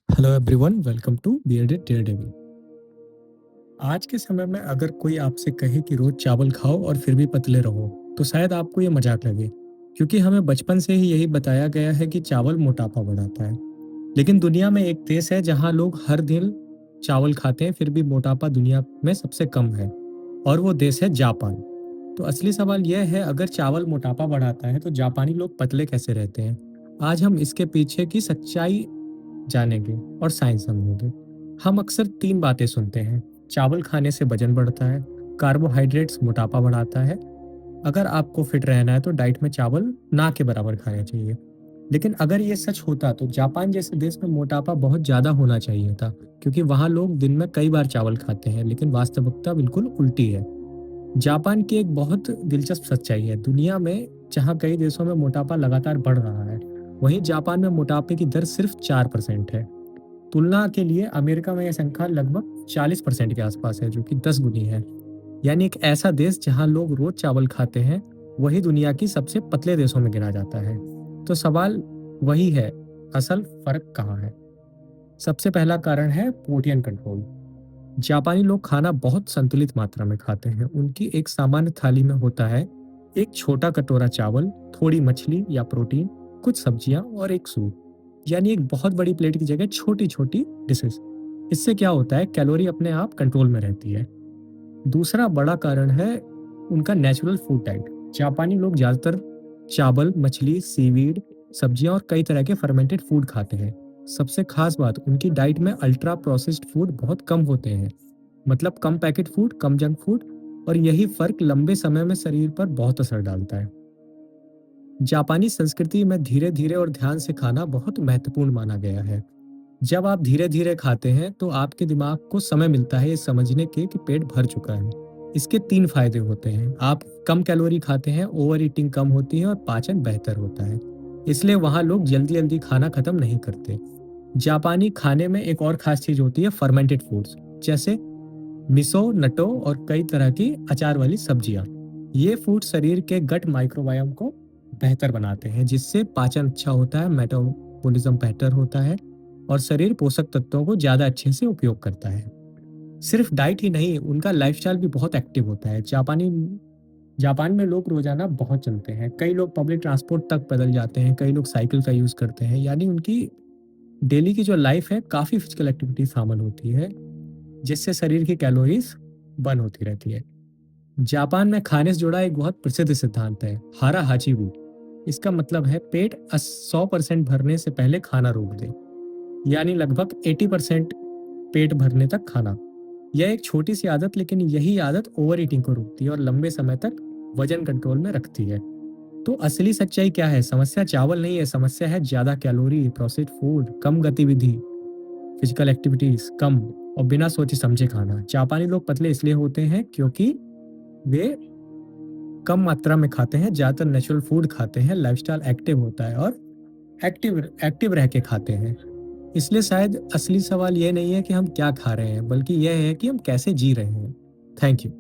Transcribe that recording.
Hello everyone, welcome to bearded daredevil. आज के समय में अगर कोई आपसे कहे कि रोज चावल खाओ और फिर भी पतले रहो, तो शायद आपको ये मजाक लगे, क्योंकि हमें बचपन से ही यही बताया गया है कि चावल मोटापा बढ़ाता है। लेकिन दुनिया में एक देश है जहां लोग हर दिन चावल खाते हैं, फिर भी मोटापा दुनिया में सबसे कम है, और वो देश है जापान। तो असली सवाल यह है, अगर चावल मोटापा बढ़ाता है तो जापानी लोग पतले कैसे रहते हैं। आज हम इसके पीछे की सच्चाई जानेंगे और साइंस समझेंगे। हम अक्सर तीन बातें सुनते हैं: चावल खाने से वजन बढ़ता है, कार्बोहाइड्रेट्स मोटापा बढ़ाता है, अगर आपको फिट रहना है तो डाइट में चावल ना के बराबर खाने चाहिए। लेकिन अगर ये सच होता तो जापान जैसे देश में मोटापा बहुत ज़्यादा होना चाहिए था, क्योंकि वहाँ लोग दिन में कई बार चावल खाते हैं, लेकिन वास्तविकता बिल्कुल उल्टी है। जापान की एक बहुत दिलचस्प सच्चाई है: दुनिया में जहाँ कई देशों में मोटापा लगातार बढ़ रहा है, वहीं जापान में मोटापे की दर सिर्फ 4% है। तुलना के लिए अमेरिका में यह संख्या लगभग 40% के आसपास है, जो कि 10 गुनी है। यानी एक ऐसा देश जहां लोग रोज चावल खाते हैं, वही दुनिया की सबसे पतले देशों में गिना जाता है। तो सवाल वही है, असल फर्क कहाँ है? सबसे पहला कारण है पोर्शन कंट्रोल। जापानी लोग खाना बहुत संतुलित मात्रा में खाते हैं। उनकी एक सामान्य थाली में होता है एक छोटा कटोरा चावल, थोड़ी मछली या प्रोटीन, कुछ सब्जियां और एक सूप। यानी एक बहुत बड़ी प्लेट की जगह छोटी छोटी डिशेस। इससे क्या होता है, कैलोरी अपने आप कंट्रोल में रहती है। दूसरा बड़ा कारण है उनका नेचुरल फूड डाइट। जापानी लोग ज्यादातर चावल, मछली, सीवीड, सब्जियां और कई तरह के फर्मेंटेड फूड खाते हैं। सबसे खास बात, उनकी डाइट में अल्ट्रा प्रोसेस्ड फूड बहुत कम होते हैं। मतलब कम पैकेट फूड, कम जंक फूड। और यही फर्क लंबे समय में शरीर पर बहुत असर डालता है। जापानी संस्कृति में धीरे धीरे और ध्यान से खाना बहुत महत्वपूर्ण माना गया है। जब आप धीरे धीरे खाते हैं तो आपके दिमाग को समय मिलता है ये समझने के कि पेट भर चुका है। इसके तीन फायदे होते हैं: आप कम कैलोरी खाते हैं, ओवर ईटिंग कम होती है और पाचन बेहतर होता है। इसलिए वहाँ लोग जल्दी जल्दी खाना खत्म नहीं करते। जापानी खाने में एक और खास चीज होती है फर्मेंटेड फूड्स, जैसे मिसो, नटो और कई तरह की अचार वाली सब्जियां। ये फूड शरीर के गट माइक्रोबायोम को बेहतर बनाते हैं, जिससे पाचन अच्छा होता है, मेटाबॉलिज्म बेहतर होता है और शरीर पोषक तत्वों को ज्यादा अच्छे से उपयोग करता है। सिर्फ डाइट ही नहीं, उनका लाइफस्टाइल भी बहुत एक्टिव होता है। जापान में लोग रोजाना बहुत चलते हैं। कई लोग पब्लिक ट्रांसपोर्ट तक पैदल जाते हैं, कई लोग साइकिल का यूज करते हैं। यानी उनकी डेली की जो लाइफ है, काफी फिजिकल एक्टिविटी शामिल होती है, जिससे शरीर की कैलोरीज बर्न होती रहती है। जापान में खाने से जुड़ा एक बहुत प्रसिद्ध सिद्धांत है, हारा हाचिबू। इसका मतलब है पेट 100% भरने से पहले खाना रोक दे। यानी लगभग 80% पेट भरने तक खाना। यह एक छोटी सी आदत, लेकिन यही आदत ओवर ईटिंग को रोकती है और लंबे समय तक वजन कंट्रोल में रखती है। तो असली सच्चाई क्या है? समस्या चावल नहीं है, समस्या है ज्यादा कैलोरी, प्रोसेस्ड फूड, कम गतिविधि, फिजिकल एक्टिविटीज कम और बिना सोचे समझे खाना। जापानी लोग पतले इसलिए होते हैं क्योंकि वे कम मात्रा में खाते हैं, ज्यादातर नेचुरल फूड खाते हैं, लाइफस्टाइल एक्टिव होता है और एक्टिव एक्टिव रह के खाते हैं। इसलिए शायद असली सवाल यह नहीं है कि हम क्या खा रहे हैं, बल्कि यह है कि हम कैसे जी रहे हैं। Thank you.